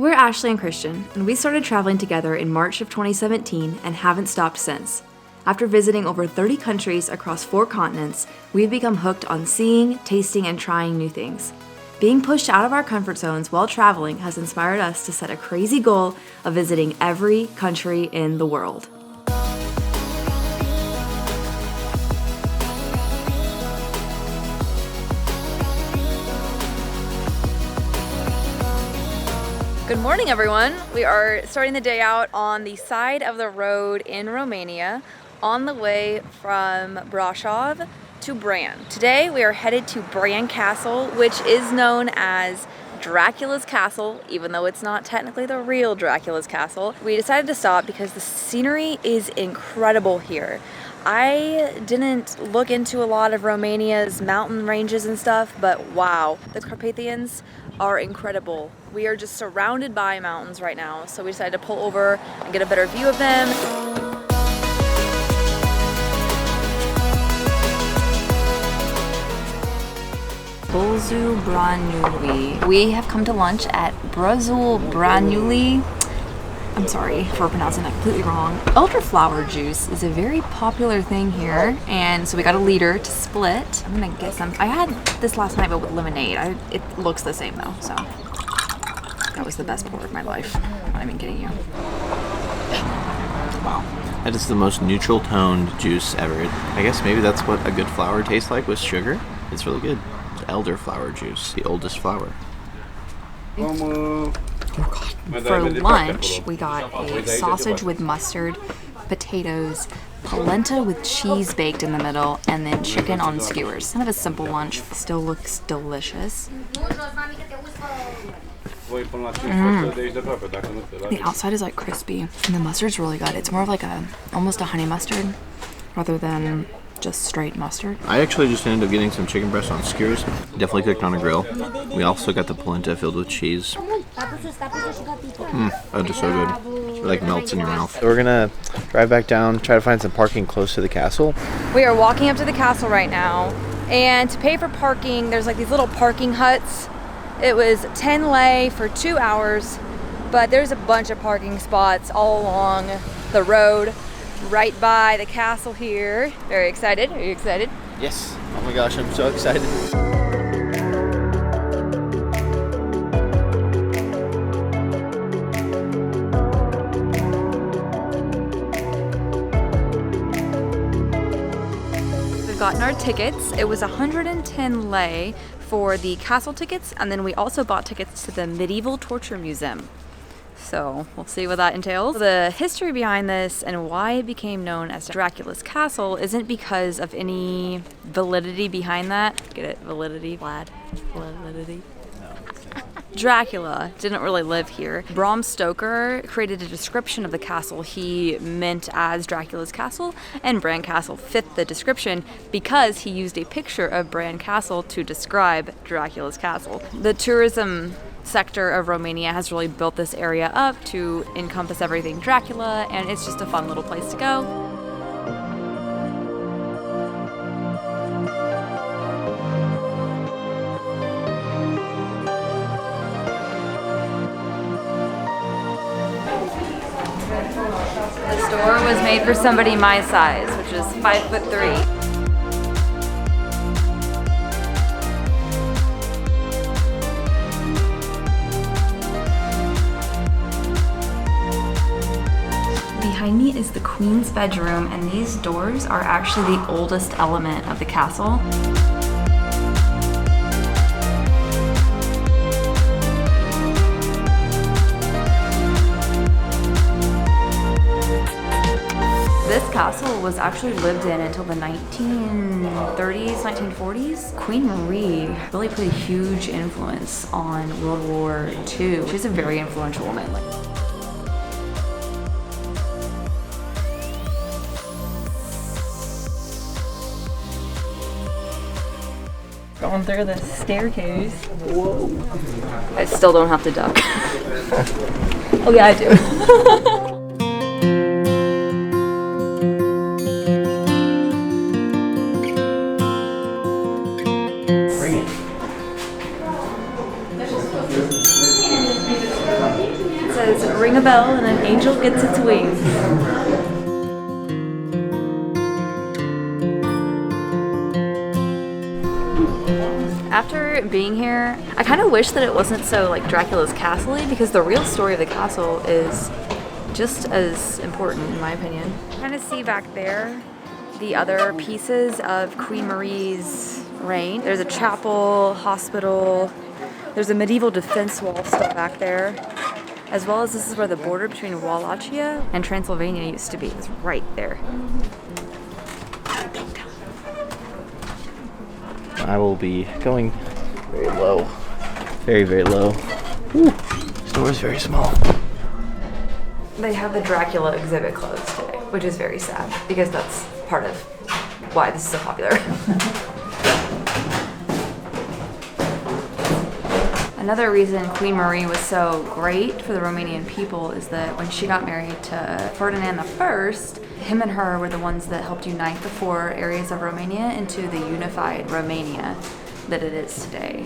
We're Ashley and Christian, and we started traveling together in March of 2017 and haven't stopped since. After visiting over 30 countries across 4 continents, we've become hooked on seeing, tasting, and trying new things. Being pushed out of our comfort zones while traveling has inspired us to set a crazy goal of visiting every country in the world. Good morning, everyone. We are starting the day out on the side of the road in Romania on the way from Brasov to Bran. Today we are headed to Bran Castle, which is known as Dracula's Castle, even though it's not technically the real Dracula's Castle. We decided to stop because the scenery is incredible here. I didn't look into a lot of Romania's mountain ranges and stuff, but wow, the Carpathians are incredible. We are just surrounded by mountains right now, so we decided to pull over and get a better view of them. Brasov. We have come to lunch at Brasov. I'm sorry for pronouncing that completely wrong. Elderflower juice is a very popular thing here, and so we got a liter to split. I'm gonna get some. I had this last night, but with lemonade. It looks the same though, so that was the best pour of my life. I'm not even kidding you. Wow, that is the most neutral toned juice ever. I guess maybe that's what a good flower tastes like, with sugar. It's really good. It's elderflower juice, the oldest flower. For lunch, we got a sausage with mustard, potatoes, polenta with cheese baked in the middle, and then chicken on skewers. Kind of a simple lunch, still looks delicious. The outside is like crispy, and the mustard's really good. It's more of like almost a honey mustard rather than just straight mustard. I actually just ended up getting some chicken breast on skewers. Definitely cooked on a grill. We also got the polenta filled with cheese. That is so good. It like melts in your mouth. So we're gonna drive back down, try to find some parking close to the castle. We are walking up to the castle right now, and to pay for parking, there's like these little parking huts. It was 10 lei for 2 hours, but there's a bunch of parking spots all along the road, right by the castle here. Very excited. Are you excited? Yes. Oh my gosh, I'm so excited. We've gotten our tickets. It was 110 lei for the castle tickets, and then we also bought tickets to the Medieval Torture Museum. So we'll see what that entails. The history behind this and why it became known as Dracula's Castle isn't because of any validity behind that. Get it? Validity? Vlad? Validity? Dracula didn't really live here. Bram Stoker created a description of the castle he meant as Dracula's Castle, and Bran Castle fit the description because he used a picture of Bran Castle to describe Dracula's Castle. The tourism sector of Romania has really built this area up to encompass everything Dracula, and it's just a fun little place to go. This door was made for somebody my size, which is 5'3". Behind me is the Queen's bedroom, and these doors are actually the oldest element of the castle. This castle was actually lived in until the 1930s, 1940s. Queen Marie really put a huge influence on World War II. She's a very influential woman. Going through the staircase. Whoa. I still don't have to duck. Oh yeah, I do. Bring it. says, ring a bell and an angel gets its wings. After being here, I kind of wish that it wasn't so like Dracula's Castle-y, because the real story of the castle is just as important in my opinion. Kind of see back there the other pieces of Queen Marie's reign. There's a chapel, hospital, there's a medieval defense wall still back there, as well as this is where the border between Wallachia and Transylvania used to be. It's right there. I will be going very low. Very, very low. Whew. This door is very small. They have the Dracula exhibit closed today, which is very sad because that's part of why this is so popular. Another reason Queen Marie was so great for the Romanian people is that when she got married to Ferdinand I, him and her were the ones that helped unite the 4 areas of Romania into the unified Romania that it is today.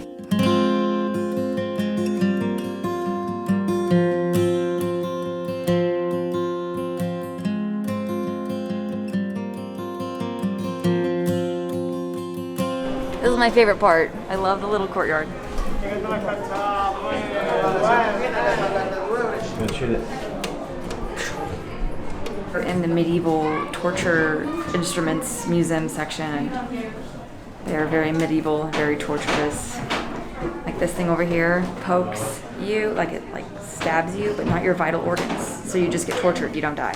This is my favorite part. I love the little courtyard. We're in the medieval torture instruments museum section. They're very medieval, very torturous. Like this thing over here pokes you, like it like stabs you, but not your vital organs. So you just get tortured, you don't die.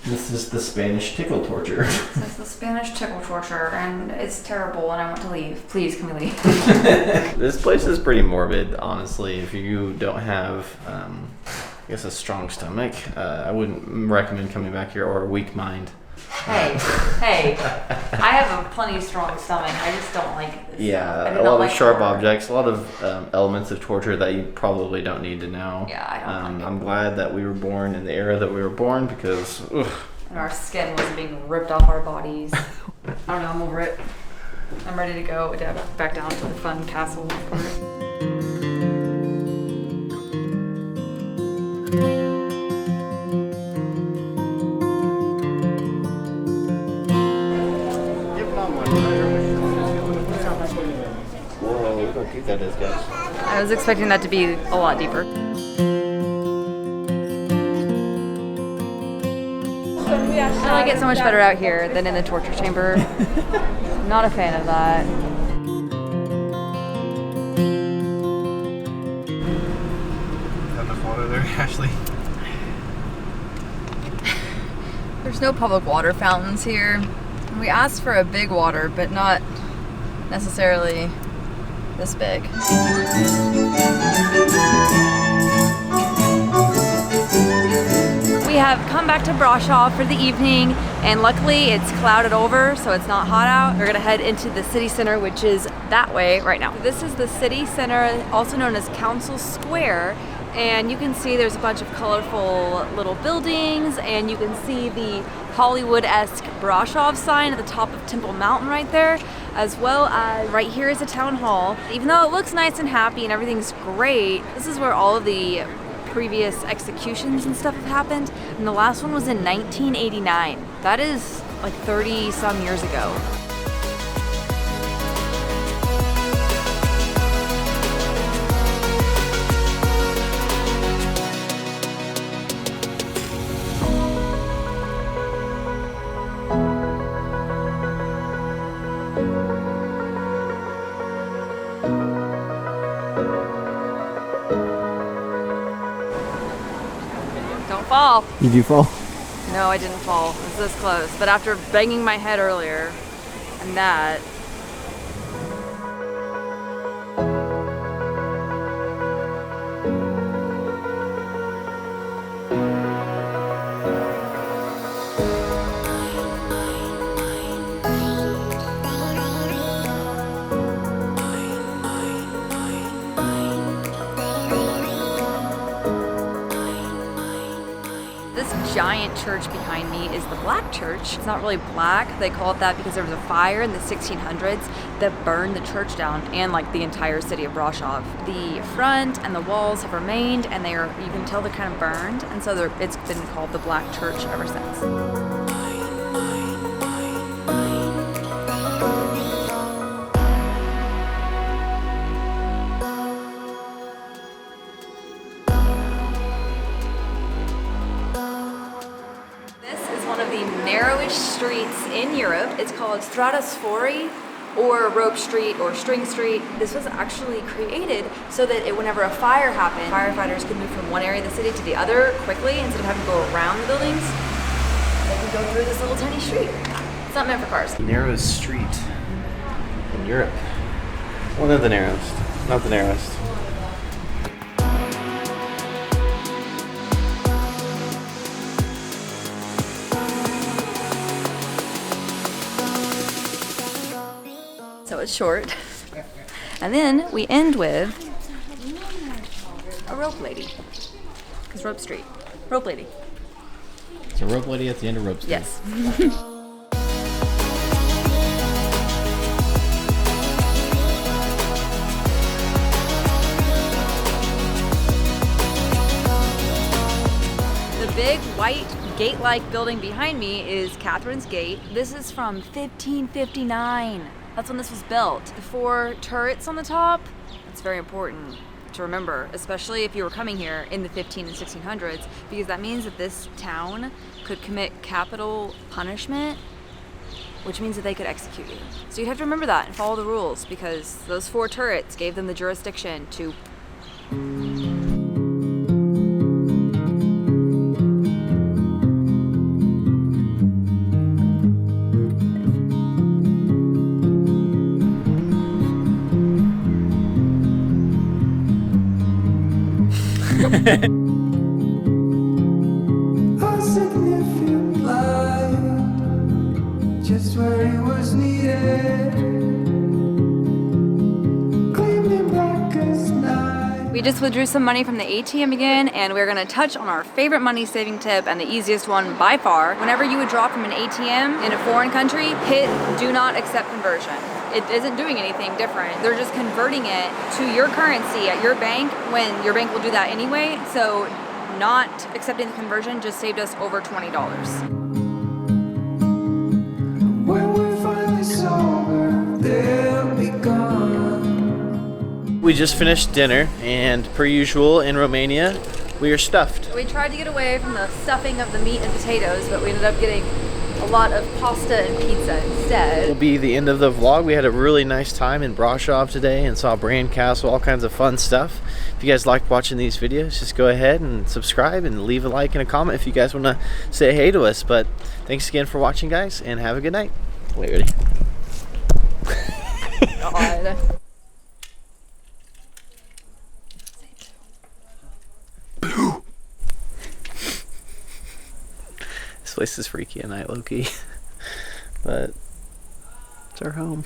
This is the Spanish tickle torture. This is the Spanish tickle torture, and it's terrible, and I want to leave. Please, can we leave? This place is pretty morbid, honestly. If you don't have, I guess, a strong stomach, I wouldn't recommend coming back here, or a weak mind. Hey, I have a plenty strong stomach. I just don't like this. Yeah, a lot of sharp objects, a lot of elements of torture that you probably don't need to know. Yeah, I don't like it. I'm glad that we were born in the era that we were born because, and our skin was being ripped off our bodies. I don't know, I'm over it. I'm ready to go back down to the fun castle part. Whoa, look how cute that is, guys. I was expecting that to be a lot deeper. I get so much better out here than in the torture chamber. Not a fan of that. Enough water there, Ashley. There's no public water fountains here. We asked for a big water, but not necessarily this big. We have come back to Brasov for the evening, and luckily it's clouded over, so it's not hot out. We're gonna head into the city center, which is that way right now. This is the city center, also known as Council Square, and you can see there's a bunch of colorful little buildings, and you can see the Hollywood-esque Brasov sign at the top of Temple Mountain right there, as well as right here is a town hall. Even though it looks nice and happy and everything's great, this is where all of the previous executions and stuff have happened, and the last one was in 1989. That is like 30 some years ago. Don't fall. Did you fall? No, I didn't fall. It was this close. But after banging my head earlier and that, This giant church behind me is the Black Church. It's not really black. They call it that because there was a fire in the 1600s that burned the church down and like the entire city of Brasov. The front and the walls have remained, and you can tell they're kind of burned, and so it's been called the Black Church ever since. Narrowest streets in Europe. It's called Stratosphori, or Rope Street, or String Street. This was actually created so that whenever a fire happened, firefighters could move from one area of the city to the other quickly instead of having to go around the buildings. They could go through this little tiny street. It's not meant for cars. Narrowest street in Europe. One of the narrowest, not the narrowest. So it's short. And then we end with a rope lady. Because Rope Street. Rope lady. It's a rope lady at the end of Rope Street. Yes. The big white gate-like building behind me is Catherine's Gate. This is from 1559. That's when this was built. The 4 turrets on the top, it's very important to remember, especially if you were coming here in the 15 and 1600s, because that means that this town could commit capital punishment, which means that they could execute you. So you'd have to remember that and follow the rules, because those 4 turrets gave them the jurisdiction to A significant light, just where it was needed, gleaming black as night. We just withdrew some money from the ATM again, and we're gonna touch on our favorite money saving tip and the easiest one by far. Whenever you withdraw from an ATM in a foreign country, hit do not accept conversion. It isn't doing anything different. They're just converting it to your currency at your bank when your bank will do that anyway. So not accepting the conversion just saved us over $20. When we're finally sober, they'll be gone. We just finished dinner, and per usual in Romania, we are stuffed. We tried to get away from the stuffing of the meat and potatoes, but we ended up getting a lot of pasta and pizza instead. Will be the end of the vlog. We had a really nice time in Brasov today and saw Bran Castle, all kinds of fun stuff. If you guys liked watching these videos, just go ahead and subscribe and leave a like and a comment if you guys want to say hey to us. But thanks again for watching, guys, and have a good night. Wait, ready? God. This place is freaky at night, low-key. But it's our home.